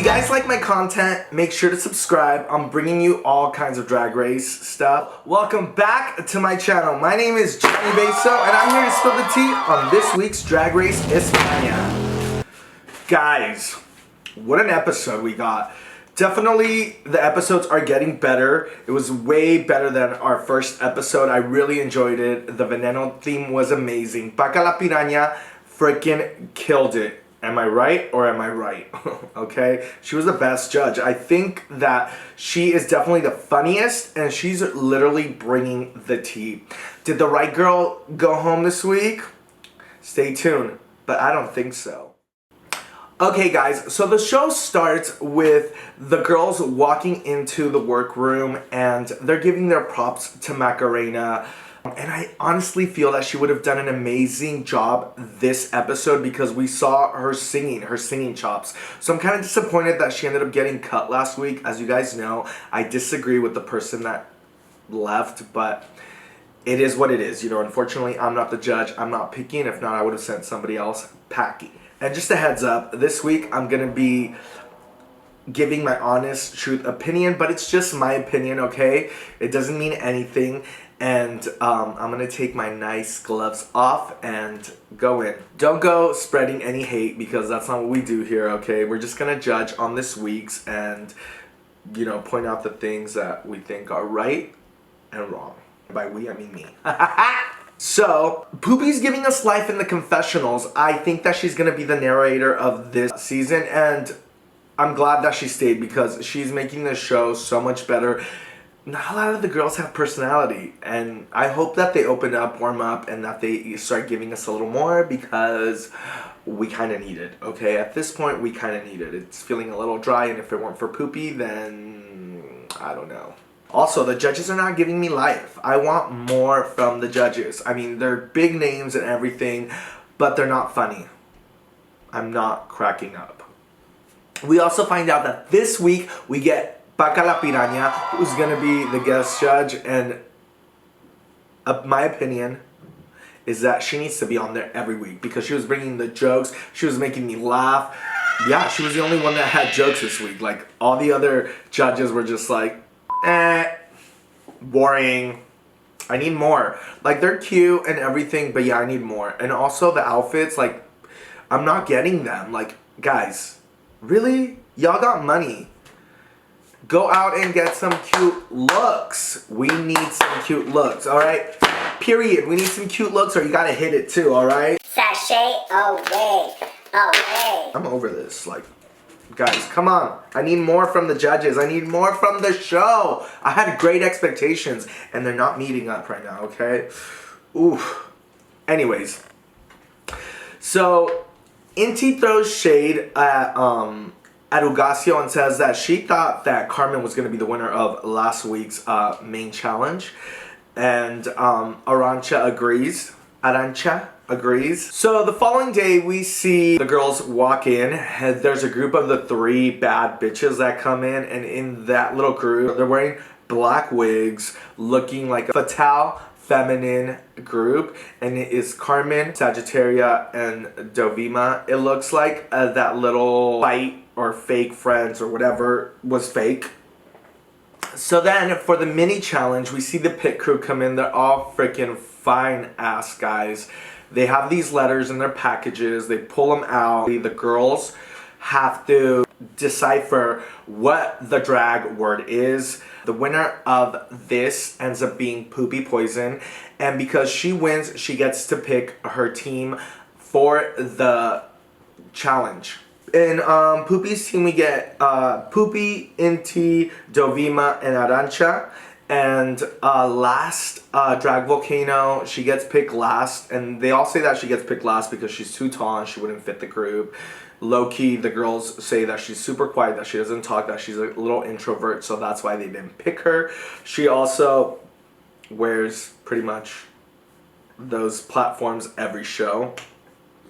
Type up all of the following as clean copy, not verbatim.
guys like my content, make sure to subscribe. I'm bringing you all kinds of Drag Race stuff. Welcome back to my channel. My name is Johnny Beso, and I'm here to spill the tea on this week's Drag Race Espana. Guys, what an episode we got. Definitely, the episodes are getting better. It was way better than our first episode. I really enjoyed it. The Veneno theme was amazing. Paca la Piraña freaking killed it. Am I right or am I right? Okay? She was the best judge. I think that she is definitely the funniest and she's literally bringing the tea. Did the right girl go home this week? Stay tuned, but I don't think so. Okay guys, so the show starts with the girls walking into the workroom and they're giving their props to Macarena. And I honestly feel that she would have done an amazing job this episode because we saw her singing chops. So I'm kind of disappointed that she ended up getting cut last week. As you guys know, I disagree with the person that left, but it is what it is. You know, unfortunately, I'm not the judge. I'm not picking. If not, I would have sent somebody else packing. And just a heads up, this week I'm going to be giving my honest truth opinion, but it's just my opinion, okay? It doesn't mean anything. And I'm going to take my nice gloves off and go in. Don't go spreading any hate because that's not what we do here, okay? We're just going to judge on this week's and, you know, point out the things that we think are right and wrong. By we, I mean me. So, Pupi's giving us life in the confessionals. I think that she's going to be the narrator of this season, and I'm glad that she stayed because she's making the show so much better. Not a lot of the girls have personality, and I hope that they open up, warm up, and that they start giving us a little more because we kind of need it, okay? At this point, we kind of need it. It's feeling a little dry, and if it weren't for Pupi, then I don't know. Also, the judges are not giving me life. I want more from the judges. I mean, they're big names and everything, but they're not funny. I'm not cracking up. We also find out that this week we get Paca la Piraña, who's going to be the guest judge, and my opinion is that she needs to be on there every week because she was bringing the jokes, she was making me laugh. Yeah, she was the only one that had jokes this week. Like, all the other judges were just like, boring. I need more. Like, they're cute and everything, but yeah, I need more. And also the outfits, like, I'm not getting them. Like, guys, really? Y'all got money. Go out and get some cute looks. We need some cute looks, alright? Period. We need some cute looks or you gotta hit it too, alright? Sashay away. Away. I'm over this. Like, guys, come on. I need more from the judges. I need more from the show. I had great expectations and they're not meeting up right now, okay? Oof. Anyways. So, Inti throws shade at Ugacio and says that she thought that Carmen was going to be the winner of last week's main challenge. And Arancha agrees. So the following day we see the girls walk in. There's a group of the 3 bad bitches that come in. And in that little group, they're wearing black wigs, looking like a fatale feminine group, and it is Carmen, Sagittaria, and Dovima. It looks like that little fight or fake friends or whatever was fake. So then for the mini challenge, we see the pit crew come in. They're all freaking fine ass guys. They have these letters in their packages. They pull them out. The girls have to decipher what the drag word is. The winner of this ends up being Pupi Poison, and because she wins, she gets to pick her team for the challenge. In Pupi's team, we get Pupi, Inti, Dovima, and Arancha. And last, Drag Volcano, she gets picked last, and they all say that she gets picked last because she's too tall and she wouldn't fit the group. Low-key, the girls say that she's super quiet, that she doesn't talk, that she's a little introvert, so that's why they didn't pick her. She also wears pretty much those platforms every show,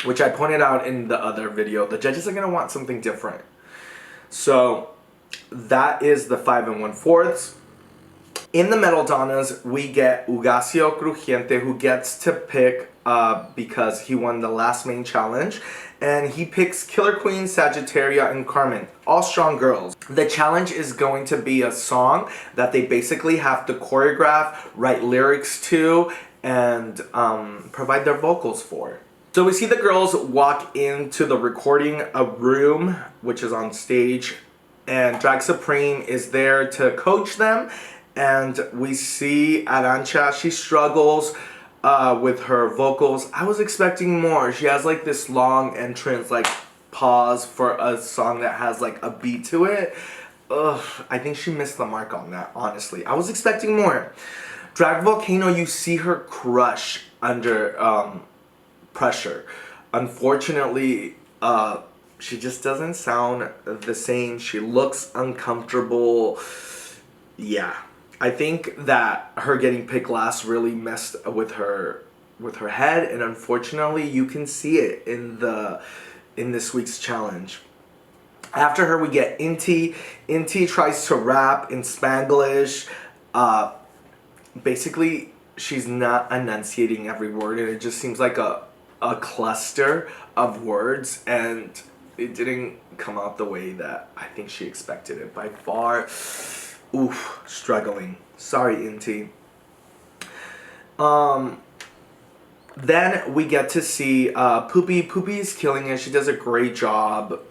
which I pointed out in the other video. The judges are going to want something different. So that is the 5 1/4. In the Metal Donnas, we get Ugacio Crujiente, who gets to pick because he won the last main challenge. And he picks Killer Queen, Sagittaria, and Carmen. All strong girls. The challenge is going to be a song that they basically have to choreograph, write lyrics to, and provide their vocals for. So we see the girls walk into the recording room, which is on stage. And Drag Supreme is there to coach them. And we see Arancha, she struggles with her vocals. I was expecting more. She has like this long entrance, like pause for a song that has like a beat to it. Ugh, I think she missed the mark on that, honestly. I was expecting more. Drag Volcano, you see her crush under pressure. Unfortunately, she just doesn't sound the same. She looks uncomfortable. Yeah. I think that her getting picked last really messed with her head, and unfortunately you can see it in this week's challenge. After her we get Inti. Inti tries to rap in Spanglish. Basically she's not enunciating every word, and it just seems like a cluster of words, and it didn't come out the way that I think she expected it by far. Oof, struggling. Sorry, Inti. Then we get to see Pupi. Pupi is killing it. She does a great job.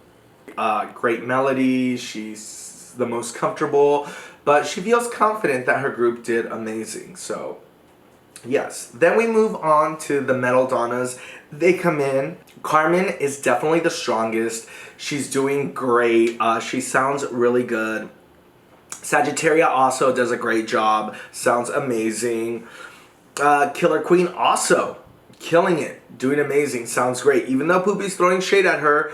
Great melody. She's the most comfortable. But she feels confident that her group did amazing. So, yes. Then we move on to the Metal Donnas. They come in. Carmen is definitely the strongest. She's doing great. She sounds really good. Sagittaria also does a great job. Sounds amazing. Killer Queen also killing it. Doing amazing. Sounds great. Even though Pupi's throwing shade at her,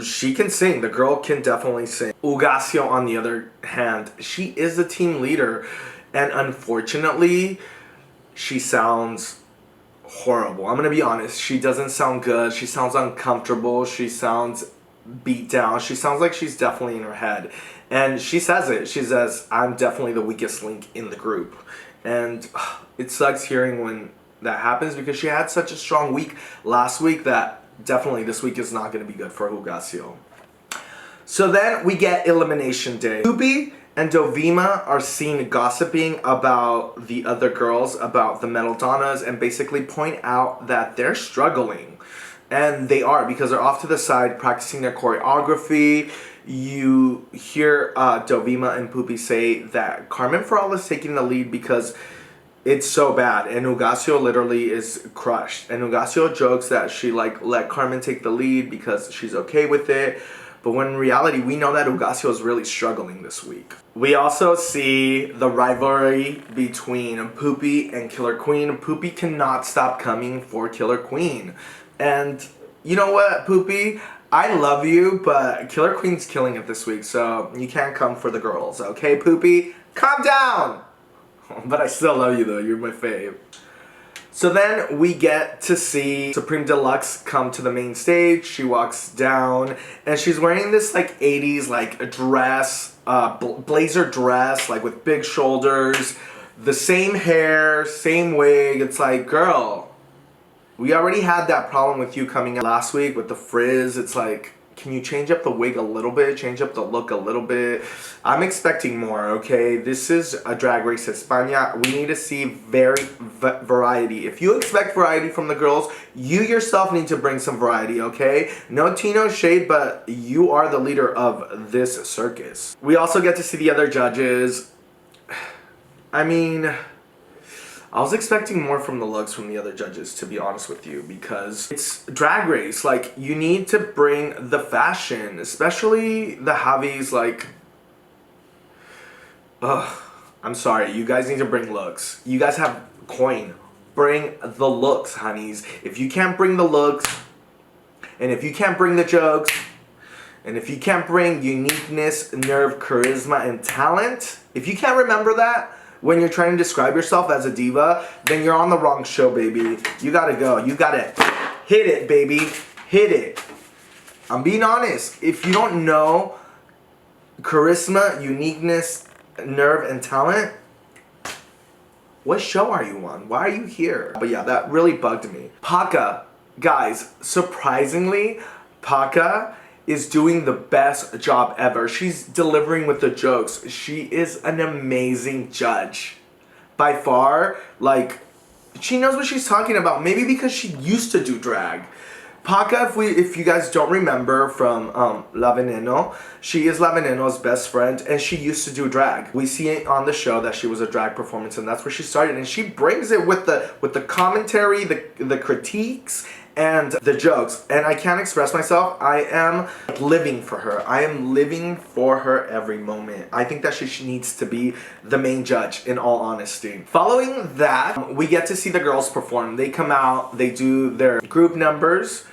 she can sing. The girl can definitely sing. Ugacio, on the other hand, she is the team leader. And unfortunately, she sounds horrible. I'm going to be honest. She doesn't sound good. She sounds uncomfortable. She sounds beat down. She sounds like she's definitely in her head. And she says it. She says, I'm definitely the weakest link in the group. And it sucks hearing when that happens, because she had such a strong week last week that definitely this week is not going to be good for Ugacio. So then we get Elimination Day. Pupi and Dovima are seen gossiping about the other girls, about the Metal Donnas, and basically point out that they're struggling. And they are, because they're off to the side practicing their choreography. You hear Dovima and Pupi say that Carmen for all is taking the lead because it's so bad, and Ugacio literally is crushed. And Ugacio jokes that she let Carmen take the lead because she's okay with it. But when in reality, we know that Ugacio is really struggling this week. We also see the rivalry between Pupi and Killer Queen. Pupi cannot stop coming for Killer Queen. And you know what, Pupi? I love you, but Killer Queen's killing it this week, so you can't come for the girls, okay, Pupi? Calm down! But I still love you, though. You're my fave. So then we get to see Supreme Deluxe come to the main stage. She walks down, and she's wearing this, 80s, dress, blazer dress, with big shoulders, the same hair, same wig. It's like, girl, we already had that problem with you coming out last week with the frizz. It's like, can you change up the wig a little bit? Change up the look a little bit? I'm expecting more, okay? This is a Drag Race España. We need to see variety. If you expect variety from the girls, you yourself need to bring some variety, okay? No Tino shade, but you are the leader of this circus. We also get to see the other judges. I mean, I was expecting more from the looks from the other judges, to be honest with you, because it's Drag Race. You need to bring the fashion, especially the Javis, I'm sorry, you guys need to bring looks. You guys have coin. Bring the looks, honeys. If you can't bring the looks, and if you can't bring the jokes, and if you can't bring uniqueness, nerve, charisma, and talent, if you can't remember that when you're trying to describe yourself as a diva, then you're on the wrong show, baby. You gotta go. You gotta hit it, baby. Hit it. I'm being honest. If you don't know charisma, uniqueness, nerve, and talent, what show are you on? Why are you here? But yeah, that really bugged me. Paka, guys, surprisingly, Paka is doing the best job ever. She's delivering with the jokes. She is an amazing judge. By far, like, she knows what she's talking about. Maybe because she used to do drag. Paka, if you guys don't remember from La Veneno, she is La Veneno's best friend, and she used to do drag. We see it on the show that she was a drag performance, and that's where she started. And she brings it with the commentary, the critiques, and the jokes. And I can't express myself. I am living for her. I am living for her every moment. I think that she needs to be the main judge, in all honesty. Following that, we get to see the girls perform. They come out, they do their group numbers.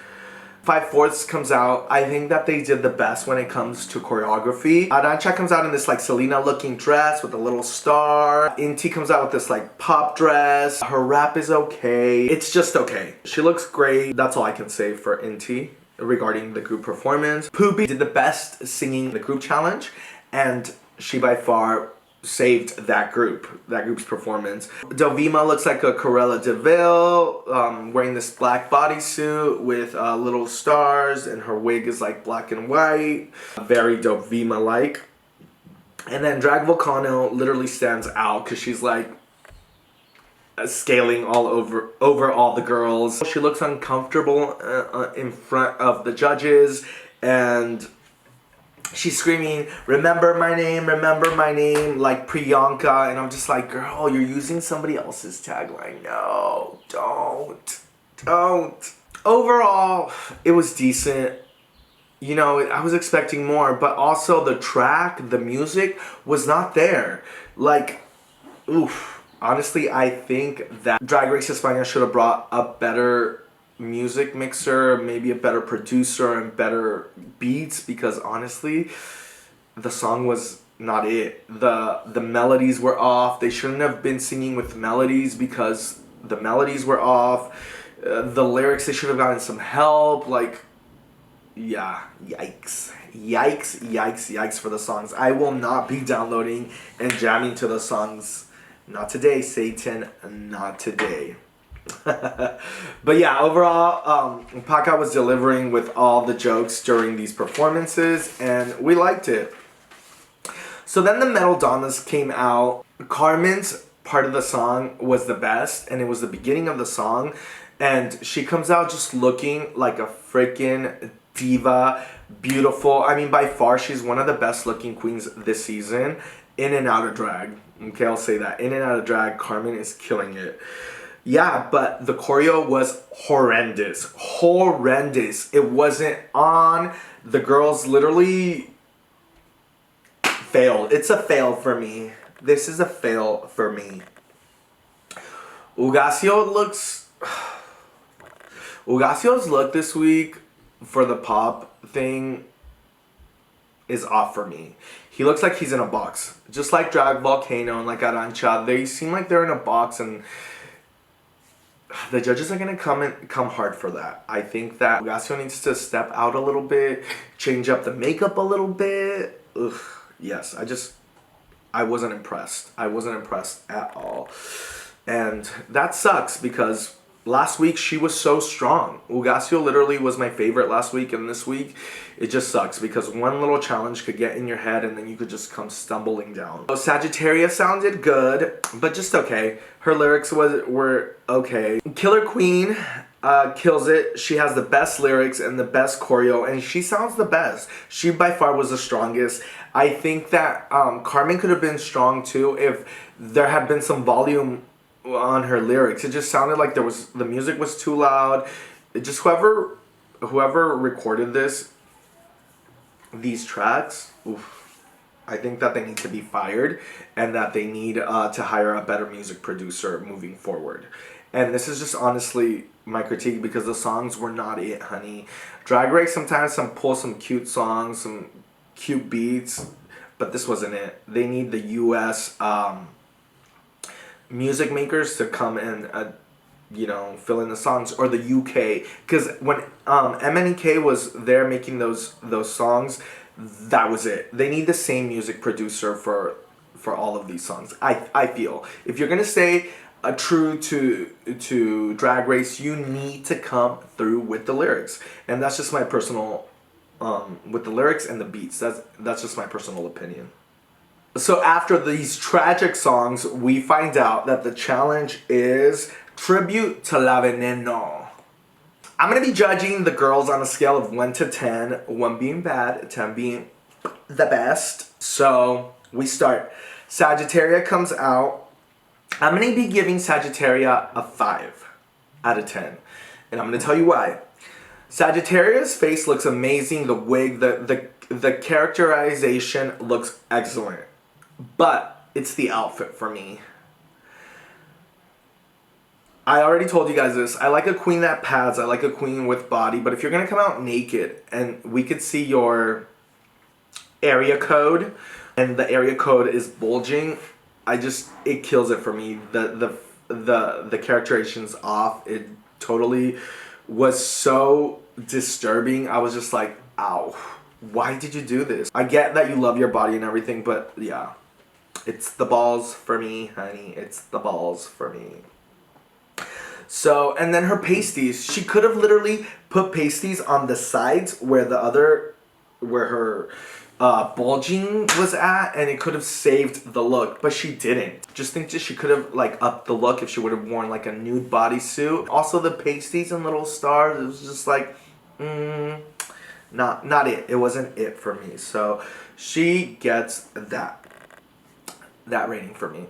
5/4 comes out. I think that they did the best when it comes to choreography. Arantxa comes out in this like Selena looking dress with a little star. Inti comes out with this like pop dress. Her rap is okay. It's just okay. She looks great. That's all I can say for Inti regarding the group performance. Pupi did the best singing the group challenge, and she by far saved that group's performance. Dovima looks like a Cruella de Vil, wearing this black bodysuit with little stars, and her wig is like black and white, very Dovima-like. And then Drag Volcano literally stands out because she's like scaling all over all the girls. She looks uncomfortable in front of the judges, and she's screaming, remember my name, like Priyanka. And I'm just like, girl, you're using somebody else's tagline. No, don't. Overall, it was decent. You know, I was expecting more, but also the track, the music was not there. Like, oof. Honestly, I think that Drag Race España should have brought a better music mixer, maybe a better producer and better beats, because honestly the song was not it. The melodies were off. They shouldn't have been singing with melodies because the melodies were off. The lyrics, they should have gotten some help. Like, yeah, yikes for the songs. I will not be downloading and jamming to the songs. Not today, Satan, not today. But yeah, overall, Paka was delivering with all the jokes during these performances, and we liked it. So then the Metal Donnas came out. Carmen's part of the song was the best, and it was the beginning of the song, and she comes out just looking like a freaking diva, beautiful. I mean, by far, she's one of the best looking queens this season, in and out of drag. Okay, I'll say that. In and out of drag, Carmen is killing it. Yeah, but the choreo was horrendous. It wasn't on. The girls literally failed. It's a fail for me. This is a fail for me. Ugacio's look this week for the pop thing is off for me. He looks like he's in a box. Just like Drag Volcano and like Arantxa. They seem like they're in a box, and the judges are going to come hard for that. I think that Ugacio needs to step out a little bit, change up the makeup a little bit. Ugh, yes, I wasn't impressed. I wasn't impressed at all. And that sucks because last week she was so strong. Ugacio literally was my favorite last week, and this week it just sucks because one little challenge could get in your head and then you could just come stumbling down. So SAGITTARI sounded good, but just okay. Her lyrics were okay. Killer Queen kills it. She has the best lyrics and the best choreo, and she sounds the best. She by far was the strongest. I think that Carmen could have been strong too if there had been some volume on her lyrics. It just sounded like the music was too loud. It just whoever recorded these tracks, oof, I think that they need to be fired, and that they need to hire a better music producer moving forward. And this is just honestly my critique, because the songs were not it, honey. Drag Race sometimes pull some cute songs, some cute beats, but this wasn't it. They need the US music makers to come and fill in the songs, or the UK, because when MNEK was there making those songs, that was it. They need the same music producer for for all of these songs. I feel if you're gonna stay true to Drag Race, you need to come through with the lyrics, and that's just my personal with the lyrics and the beats. That's just my personal opinion. So after these tragic songs, we find out that the challenge is Tribute to La Veneno. I'm going to be judging the girls on a scale of 1 to 10, 1 being bad, 10 being the best. So we start. Sagittaria comes out. I'm going to be giving Sagittaria a 5 out of 10. And I'm going to tell you why. Sagittaria's face looks amazing. The wig, the characterization looks excellent. But it's the outfit for me. I already told you guys this. I like a queen that pads. I like a queen with body. But if you're going to come out naked and we could see your area code and the area code is bulging, it kills it for me. The characterization's off. It totally was so disturbing. I was just like, ow. Why did you do this? I get that you love your body and everything, but yeah. It's the balls for me, honey. It's the balls for me. So, and then her pasties. She could have literally put pasties on the sides where her bulging was at, and it could have saved the look, but she didn't. Just think that she could have like upped the look if she would have worn like a nude bodysuit. Also the pasties and little stars, it was just like, not it. It wasn't it for me. So she gets that rating for me.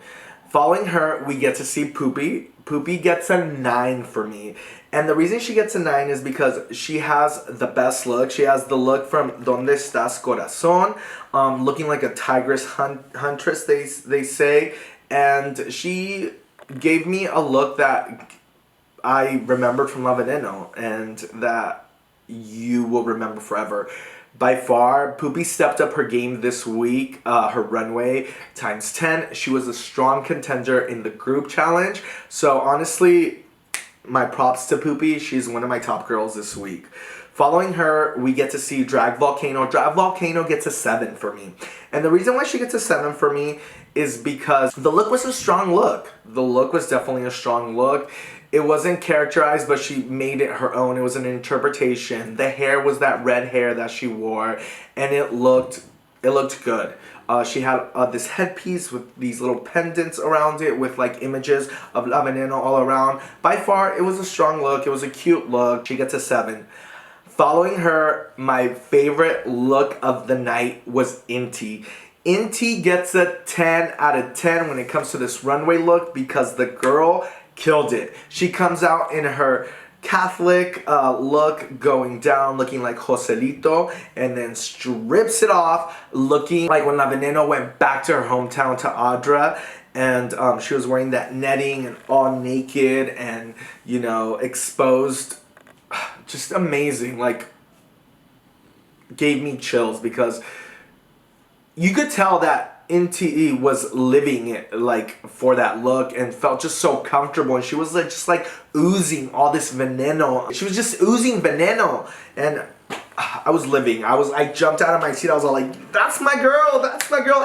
Following her, we get to see Pupi. Pupi gets a 9 for me. And the reason she gets a 9 is because she has the best look. She has the look from Donde Estás Corazón, looking like a tigress huntress, they say. And she gave me a look that I remembered from La Veneno, and that you will remember forever. By far, Pupi stepped up her game this week, her runway times 10. She was a strong contender in the group challenge. So honestly, my props to Pupi. She's one of my top girls this week. Following her, we get to see Drag Volcano. Drag Volcano gets a 7 for me. And the reason why she gets a 7 for me is because the look was a strong look. The look was definitely a strong look. It wasn't characterized, but she made it her own. It was an interpretation. The hair was that red hair that she wore, and it looked good. She had this headpiece with these little pendants around it with like images of La Veneno all around. By far, it was a strong look. It was a cute look. She gets a 7. Following her, my favorite look of the night was Inti. Inti gets a 10 out of 10 when it comes to this runway look because the girl killed it. She comes out in her Catholic look, going down, looking like Joselito, and then strips it off, looking like when La Veneno went back to her hometown to Adra, and she was wearing that netting and all naked and, you know, exposed. Just amazing. Like, gave me chills because you could tell that Inti was living it, like, for that look, and felt just so comfortable, and she was like, just like oozing all this veneno. She was just oozing veneno, and I was living. I jumped out of my seat. I was all like, that's my girl,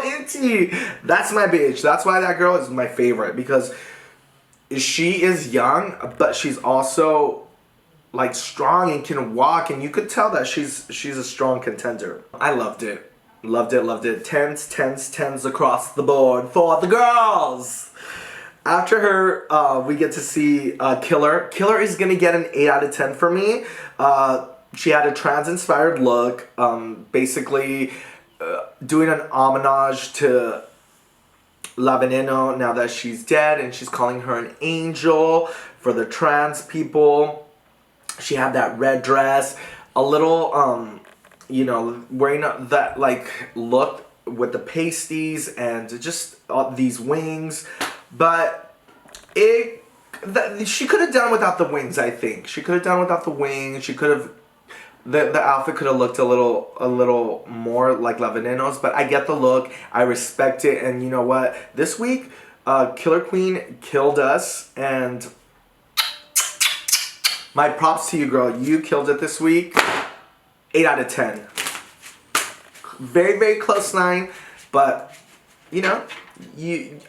Inti. That's my bitch. That's why that girl is my favorite, because she is young, but she's also like strong and can walk, and you could tell that she's a strong contender. I loved it. Loved it. Tens across the board for the girls. After her, we get to see Killer. Killer is going to get an 8 out of 10 for me. She had a trans-inspired look, basically doing an homage to La Veneno now that she's dead, and she's calling her an angel for the trans people. She had that red dress, a little... you know, wearing that like look with the pasties and just these wings, but she could have done without the wings. I think she could have done without the wings. She could have the outfit could have looked a little more like La Veneno's, but I get the look. I respect it, and you know what? This week, Killer Queen killed us, and my props to you, girl. You killed it this week. 8 out of 10. Very, very close 9, but you know,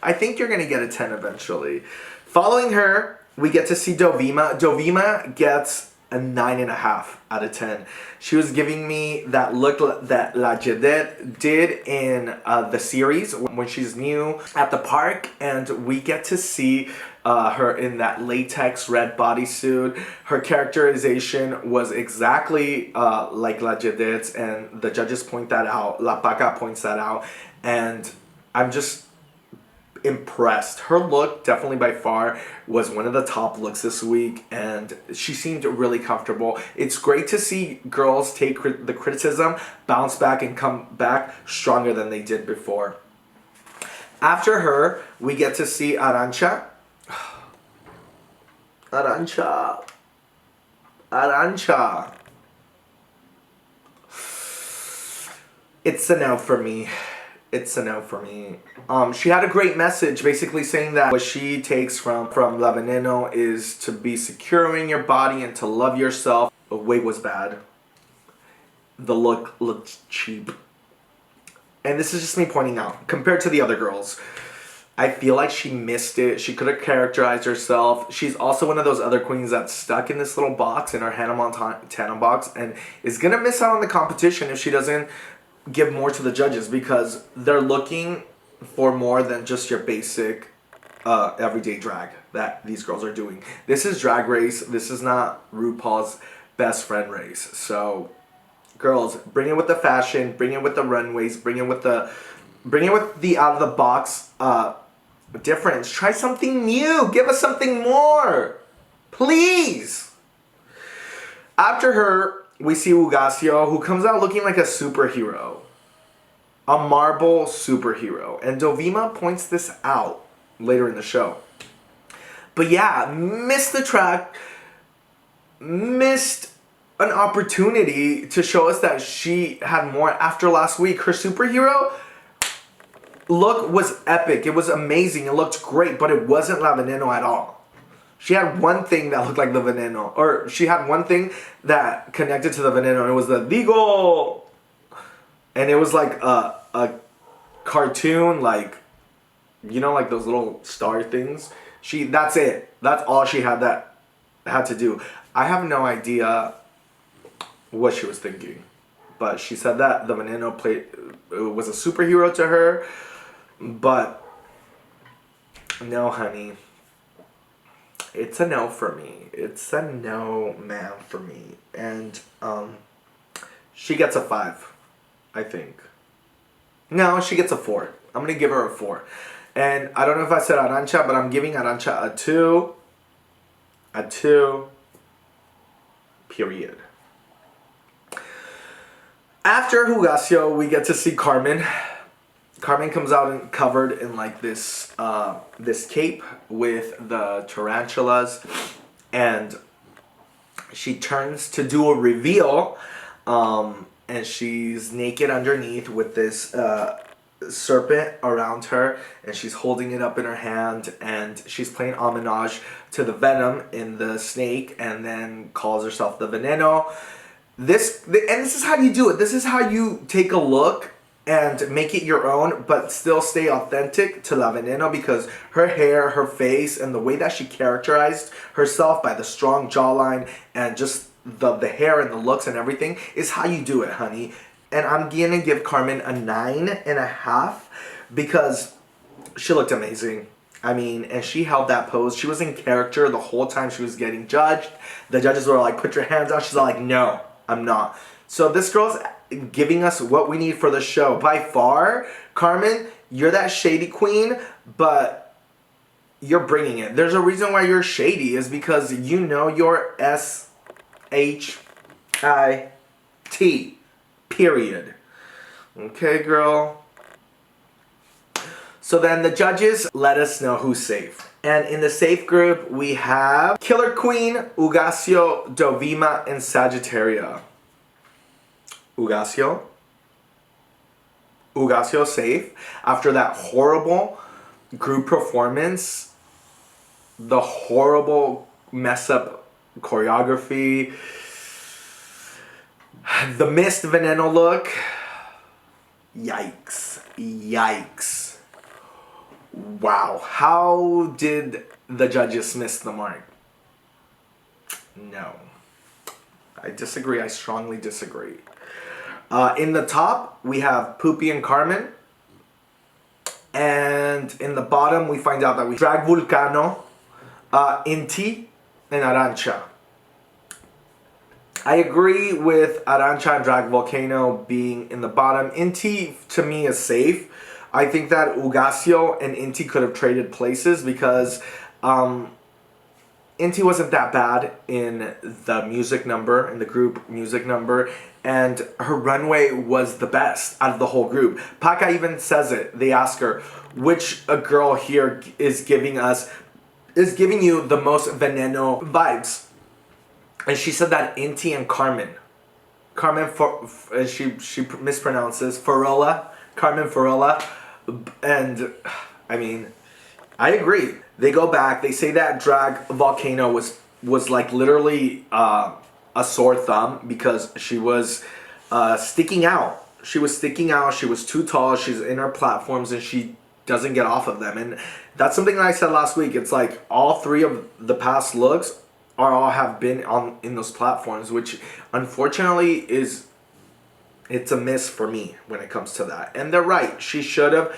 I think you're going to get a 10 eventually. Following her, we get to see Dovima. Dovima gets a 9.5 out of 10. She was giving me that look that La Jadette did in the series when she's new at the park, and we get to see her in that latex red bodysuit. Her characterization was exactly like La Jadette's, and the judges point that out. La Paca points that out, and I'm just impressed. Her look definitely by far was one of the top looks this week, and she seemed really comfortable. It's great to see girls take the criticism, bounce back, and come back stronger than they did before. After her, we get to see Arancha. Arancha. It's a no for me. It's a no for me. She had a great message basically saying that what she takes from La Veneno is to be secure in your body and to love yourself. The wig was bad. The look looked cheap. And this is just me pointing out. Compared to the other girls, I feel like she missed it. She could have characterized herself. She's also one of those other queens that's stuck in this little box, in her Hannah Montana box, and is going to miss out on the competition if she doesn't give more to the judges, because they're looking for more than just your basic everyday drag that these girls are doing. This is Drag Race. This is not RuPaul's Best Friend race. So girls, bring it with the fashion, bring it with the runways, bring it with the out of the box difference. Try something new. Give us something more, please. After her, we see Ugasio, who comes out looking like a superhero. A marble superhero. And Dovima points this out later in the show. But yeah, missed the track. Missed an opportunity to show us that she had more after last week. Her superhero look was epic. It was amazing. It looked great, but it wasn't La Veneno at all. She had one thing that looked like the Veneno. Or she had one thing that connected to the Veneno. And it was the Digo. And it was like a cartoon, like, you know, like those little star things. That's it. That's all she had to do. I have no idea what she was thinking. But she said that the Veneno was a superhero to her. But no, honey. It's a no for me. It's a no, ma'am, for me. And she gets a 5, I think. No, she gets a 4. I'm going to give her a 4. And I don't know if I said Arancha, but I'm giving Arancha a 2. A 2. Period. After Ugasio, we get to see Carmen. Carmen comes out and covered in like this cape with the tarantulas, and she turns to do a reveal, and she's naked underneath with this serpent around her, and she's holding it up in her hand, and she's playing homage to the venom in the snake, and then calls herself the Veneno. This is how you do it. This is how you take a look and make it your own, but still stay authentic to La Veneno, because her hair, her face, and the way that she characterized herself by the strong jawline and just the hair and the looks and everything is how you do it, honey. And I'm gonna give Carmen a 9.5 because she looked amazing. I mean, and she held that pose. She was in character the whole time she was getting judged. The judges were like, put your hands out. She's like, no, I'm not. So this girl's giving us what we need for the show. By far, Carmen, you're that shady queen, but you're bringing it. There's a reason why you're shady, is because you know you're SHIT. Period. Okay, girl? So then the judges let us know who's safe. And in the safe group, we have Killer Queen, Ugasio, Dovima, and SAGITTARI. Ugasio safe after that horrible group performance, the horrible mess up choreography, the missed Veneno look. Yikes. Wow. How did the judges miss the mark? No. I disagree. I strongly disagree. In the top, we have Pupi and Carmen. And in the bottom, we find out that we drag Vulcano, Inti, and Arancha. I agree with Arancha and Drag Volcano being in the bottom. Inti, to me, is safe. I think that Ugasio and Inti could have traded places because Inti wasn't that bad in the music number, in the group music number, and her runway was the best out of the whole group. Paca even says it. They ask her, which a girl here is giving you the most Veneno vibes? And she said that Inti and Carmen. She mispronounces Farola. Carmen Farola. And I mean, I agree. They go back. They say that Drag Volcano was like literally a sore thumb because she was sticking out. She was sticking out. She was too tall. She's in her platforms and she doesn't get off of them. And that's something that I said last week. It's like all three of the past looks have been in those platforms, which unfortunately it's a miss for me when it comes to that. And they're right. She should have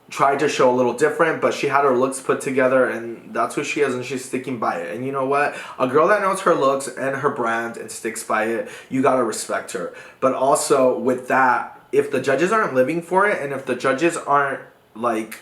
tried to show a little different, but she had her looks put together and that's who she is and she's sticking by it. And you know what? A girl that knows her looks and her brand and sticks by it, you gotta respect her. But also with that, if the judges aren't living for it and if the judges aren't like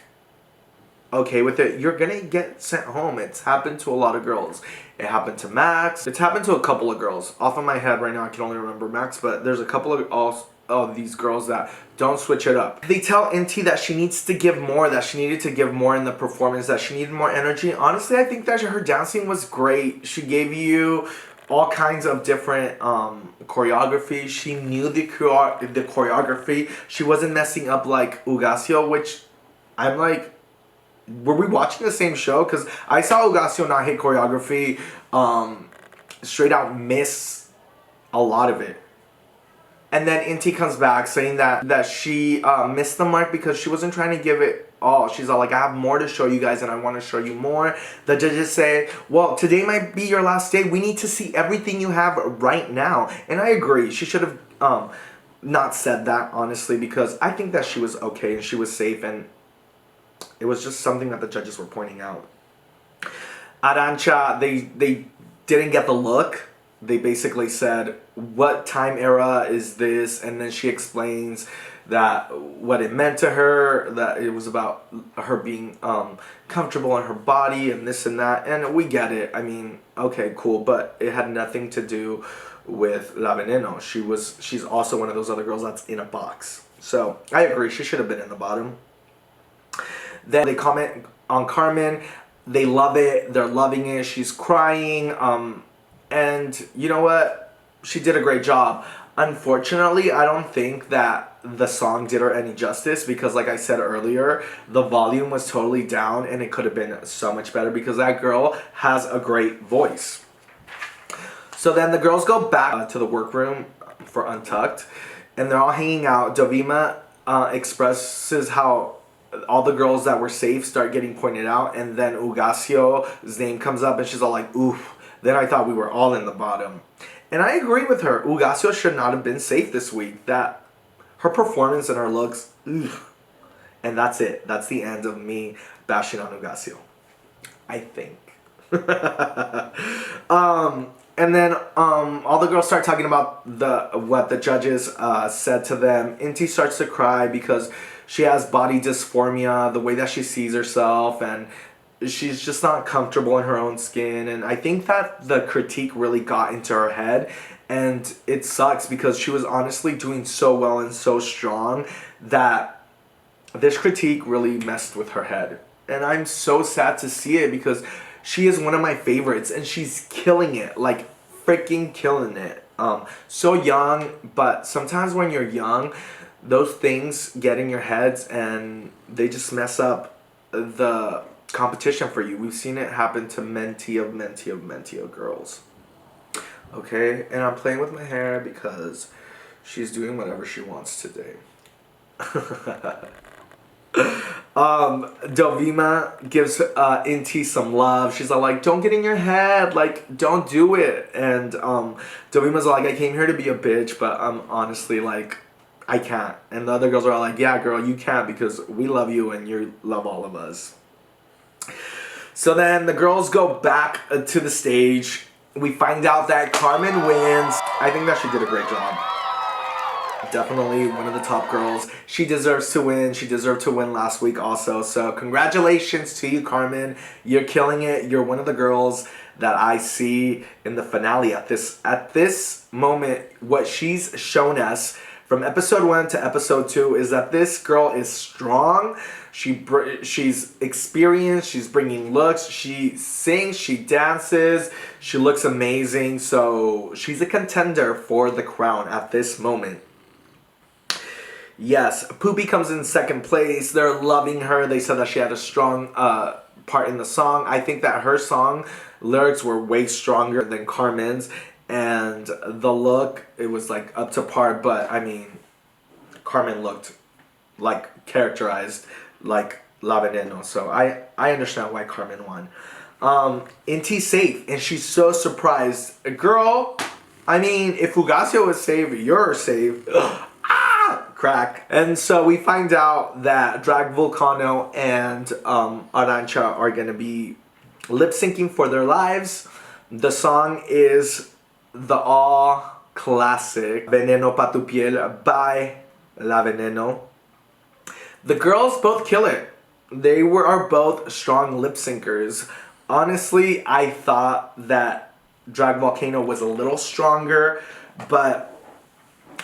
okay with it, you're gonna get sent home. It's happened to a lot of girls. It happened to Max. It's happened to a couple of girls. Off of my head right now, I can only remember Max, but there's a couple of these girls that don't switch it up. They tell Inti that she needs to give more, that she needed to give more in the performance, that she needed more energy. Honestly, I think that her dancing was great. She gave you all kinds of different choreography. She knew the choreography. She wasn't messing up like Ugasio, which I'm like, were we watching the same show? Because I saw Ugasio not hit choreography, straight out miss a lot of it. And then Inti comes back saying that she missed the mark because she wasn't trying to give it all. She's all like, I have more to show you guys and I want to show you more. The judges say, well, today might be your last day. We need to see everything you have right now. And I agree. She should have not said that, honestly, because I think that she was okay and she was safe and it was just something that the judges were pointing out. Arancha, they didn't get the look. They basically said, what time era is this? And then she explains that what it meant to her, that it was about her being comfortable in her body and this and that. And we get it. I mean, okay, cool. But it had nothing to do with La Veneno. She's also one of those other girls that's in a box. So I agree. She should have been in the bottom. Then they comment on Carmen. They love it. They're loving it. She's crying. And you know what? She did a great job. Unfortunately, I don't think that the song did her any justice because, like I said earlier, the volume was totally down and it could have been so much better because that girl has a great voice. So then the girls go back to the workroom for Untucked and they're all hanging out. Dovima expresses how all the girls that were safe start getting pointed out, and then Ugasio's name comes up and she's all like, oof. Then I thought we were all in the bottom. And I agree with her. Ugasio should not have been safe this week. That her performance and her looks, ugh. And that's it. That's the end of me bashing on Ugasio, I think. And then all the girls start talking about what the judges said to them. Inti starts to cry because she has body dysphoria, the way that she sees herself, and she's just not comfortable in her own skin. And I think that the critique really got into her head, and it sucks because she was honestly doing so well and so strong that this critique really messed with her head. And I'm so sad to see it because she is one of my favorites and she's killing it, like freaking killing it. So young, but sometimes when you're young, those things get in your heads and they just mess up the competition for you. We've seen it happen to many of girls. Okay, and I'm playing with my hair because she's doing whatever she wants today. Dovima gives Inti some love. She's all like, don't get in your head, like, don't do it. And Dovima's like, I came here to be a bitch, but honestly, like, I can't. And the other girls are all like, yeah, girl, you can't because we love you and you love all of us. So then the girls go back to the stage. We find out that Carmen wins. I think that she did a great job. Definitely one of the top girls. She deserves to win. She deserved to win last week also. So congratulations to you, Carmen. You're killing it. You're one of the girls that I see in the finale at this moment. What she's shown us from episode 1 to episode 2 is that this girl is strong. She's experienced. She's bringing looks. She sings. She dances. She looks amazing. So she's a contender for the crown at this moment. Yes, Pupi comes in second place. They're loving her. They said that she had a strong part in the song. I think that her song lyrics were way stronger than Carmen's. And the look, it was like up to par. But, I mean, Carmen looked like characterized like La Veneno. So I understand why Carmen won. Inti's safe. And she's so surprised. Girl, I mean, if Ugasio was safe, you're safe. Crack. And so we find out that Drag Volcano and Arancha are going to be lip syncing for their lives. The song is the all classic Veneno pa tu piel by La Veneno. The girls both kill it. They are both strong lip syncers. Honestly, I thought that Drag Volcano was a little stronger, but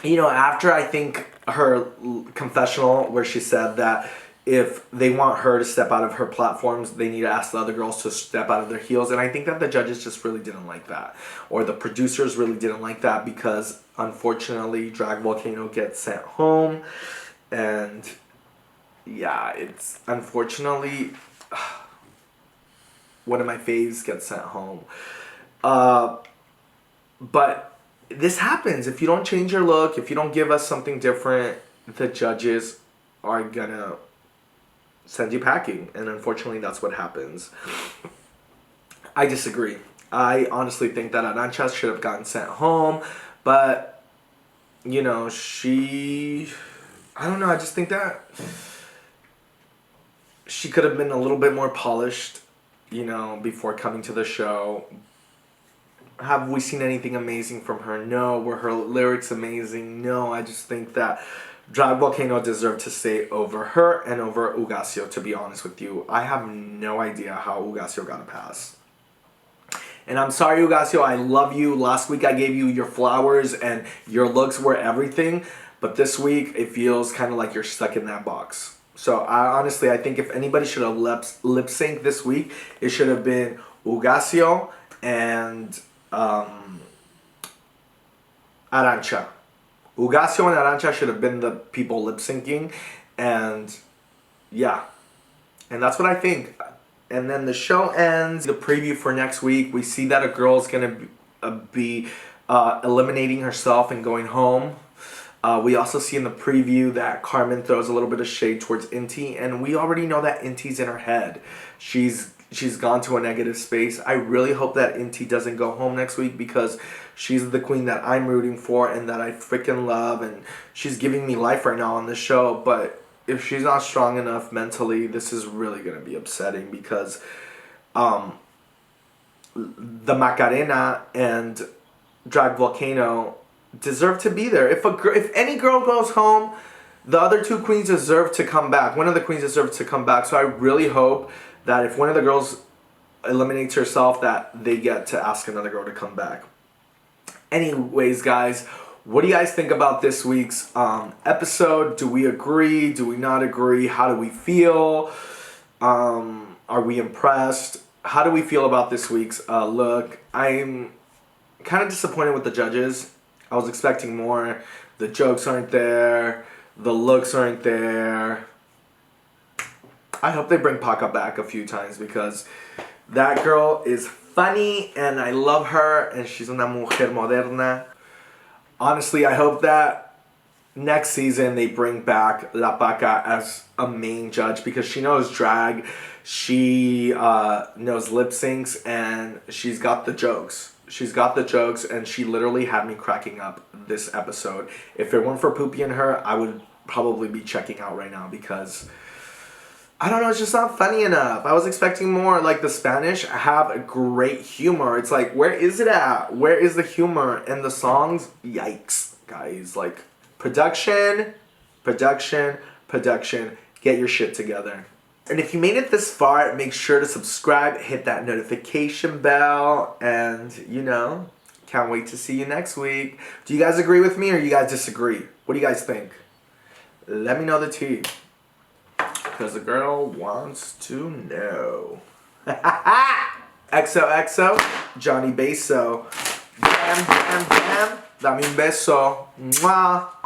you know, after I think her confessional where she said that if they want her to step out of her platforms, they need to ask the other girls to step out of their heels. And I think that the judges just really didn't like that. Or the producers really didn't like that because, unfortunately, Drag Volcano gets sent home. And, yeah, it's unfortunately one of my faves gets sent home. But this happens. If you don't change your look, if you don't give us something different, the judges are gonna send you packing. And unfortunately, that's what happens. I disagree. I honestly think that Arancha should have gotten sent home. But, you know, I don't know. I just think that she could have been a little bit more polished, you know, before coming to the show. Have we seen anything amazing from her? No. Were her lyrics amazing? No. I just think that Drag Volcano deserved to stay over her and over Ugasio, to be honest with you. I have no idea how Ugasio got a pass. And I'm sorry, Ugasio. I love you. Last week I gave you your flowers and your looks were everything. But this week it feels kind of like you're stuck in that box. So I think if anybody should have lip synced this week, it should have been Ugasio and Arancha. Ugasio and Arancha should have been the people lip syncing, and yeah, and that's what I think. And then the show ends. The preview for next week, we see that a girl's gonna be eliminating herself and going home. We also see in the preview that Carmen throws a little bit of shade towards Inti, and we already know that Inti's in her head. She's gone to a negative space. I really hope that Inti doesn't go home next week because she's the queen that I'm rooting for and that I freaking love, and she's giving me life right now on the show. But if she's not strong enough mentally, this is really going to be upsetting because the Macarena and Drag Volcano deserve to be there. If any girl goes home, the other two queens deserve to come back. One of the queens deserves to come back. So I really hope that if one of the girls eliminates herself, that they get to ask another girl to come back. Anyways, guys, what do you guys think about this week's episode? Do we agree? Do we not agree? How do we feel? Are we impressed? How do we feel about this week's look? I'm kind of disappointed with the judges. I was expecting more. The jokes aren't there. The looks aren't there. I hope they bring Paca back a few times because that girl is funny and I love her and she's una mujer moderna. Honestly, I hope that next season they bring back La Paca as a main judge because she knows drag, she knows lip syncs, and she's got the jokes. She's got the jokes, and she literally had me cracking up this episode. If it weren't for Pupi and her, I would probably be checking out right now because I don't know, it's just not funny enough. I was expecting more. Like, the Spanish have a great humor. It's like, where is it at? Where is the humor? And the songs, yikes, guys. Like, production, production, production. Get your shit together. And if you made it this far, make sure to subscribe, hit that notification bell, and, you know, can't wait to see you next week. Do you guys agree with me or you guys disagree? What do you guys think? Let me know the tea. Because the girl wants to know. XOXO, Johnny Beso. Bam, bam, bam. Dame un beso. Mwah.